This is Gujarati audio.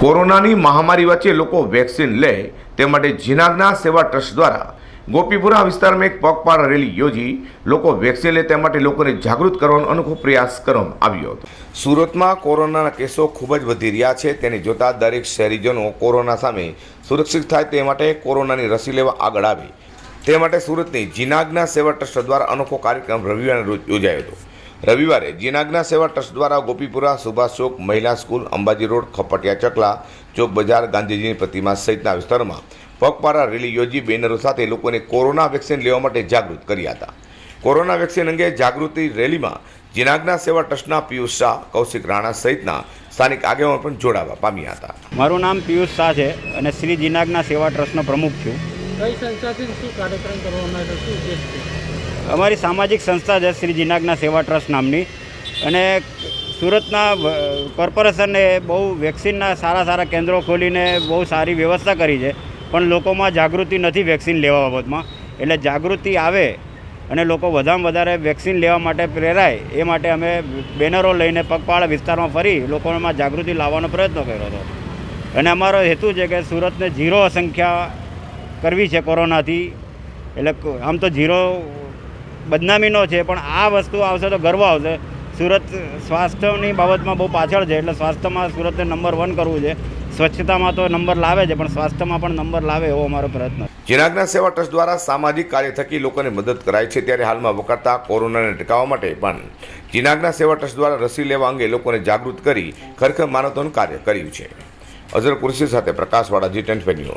કોરોનાની મહામારી વચ્ચે લોકો વેક્સિન લે તે માટે જીનાગના સેવા ટ્રસ્ટ દ્વારા ગોપીપુરા વિસ્તારમાં એક પગપાળા રેલી યોજી લોકો વેક્સિન લે તે માટે લોકોને જાગૃત કરવાનો અનોખો પ્રયાસ કરવામાં આવ્યો હતો। સુરતમાં કોરોનાના કેસો ખૂબ જ વધી રહ્યા છે, તેને જોતા દરેક શહેરીજનો કોરોના સામે સુરક્ષિત થાય તે માટે કોરોનાની રસી લેવા આગળ આવે તે માટે સુરતની જીનાગના સેવા ટ્રસ્ટ દ્વારા અનોખો કાર્યક્રમ રવિવારે રોજ યોજાયો હતો। રવિવારે જીનાગના સેવા ટ્રસ્ટ દ્વારા ગોપીપુરા, સુભાષ ચોક, મહિલા સ્કૂલ, અંબાજી રોડ, ખપટિયા ચકલા ચોક બજાર, ગાંધીજીની પ્રતિમા સહિતના વિસ્તારોમાં પગપાળા રેલી યોજી બેનરો સાથે લોકોને કોરોના વેક્સિન લેવા માટે જાગૃત કર્યા હતા। કોરોના વેક્સિન અંગે જાગૃતિ રેલીમાં જીનાગના સેવા ટ્રસ્ટના પિયુષ શાહ, કૌશિક રાણા સહિતના સ્થાનિક આગેવાનો પણ જોડાવા પામ્યા હતા। મારું નામ પિયુષ શાહ છે અને શ્રી જીનાગના સેવા ટ્રસ્ટનો પ્રમુખ છું। કઈ સંસ્થાથી શું કાર્યક્રમ કરવામાં આવ્યો, શું ઉદ્દેશ છે? અમારી સામાજિક સંસ્થા છે શ્રી જીનાગના સેવા ટ્રસ્ટ નામની, અને સુરતના કોર્પોરેશને બહુ વેક્સિનના સારા કેન્દ્રો ખોલીને બહુ સારી વ્યવસ્થા કરી છે, પણ લોકોમાં જાગૃતિ નથી વેક્સિન લેવા બાબતમાં। એટલે જાગૃતિ આવે અને લોકો વધારેમાં વધારે વેક્સિન લેવા માટે પ્રેરાય એ માટે અમે બેનરો લઈને પગપાળા વિસ્તારમાં ફરી લોકોમાં જાગૃતિ લાવવાનો પ્રયત્ન કર્યો હતો। અને અમારો હેતુ છે કે સુરતને ઝીરો સંખ્યા કરવી છે કોરોનાથી। એટલે આમ તો ઝીરો બદનામીનો છે, પણ આ વસ્તુ આવશે તો ગર્વ આવશે। સુરત સ્વાસ્થ્યની બાબતમાં બહુ પાછળ છે, એટલે સ્વાસ્થ્યમાં સુરતને નંબર 1 કરવું છે। સ્વચ્છતામાં તો નંબર લાવે છે, પણ સ્વાસ્થ્યમાં પણ નંબર લાવે એવો અમારો પ્રયત્ન છે। જીનાગના સેવા ટ્રસ્ટ દ્વારા સામાજિક કાર્ય થકી લોકોને મદદ કરાય છે, ત્યારે હાલમાં વકરતા કોરોનાને અટકાવવા માટે પણ જીનાગના સેવા ટ્રસ્ટ દ્વારા રસી લેવા અંગે લોકોને જાગૃત કરી ખરેખર માનવતાનું કાર્ય કર્યું છે। અઝર કુરશી સાથે પ્રકાશવાળા, G10 ન્યૂઝ।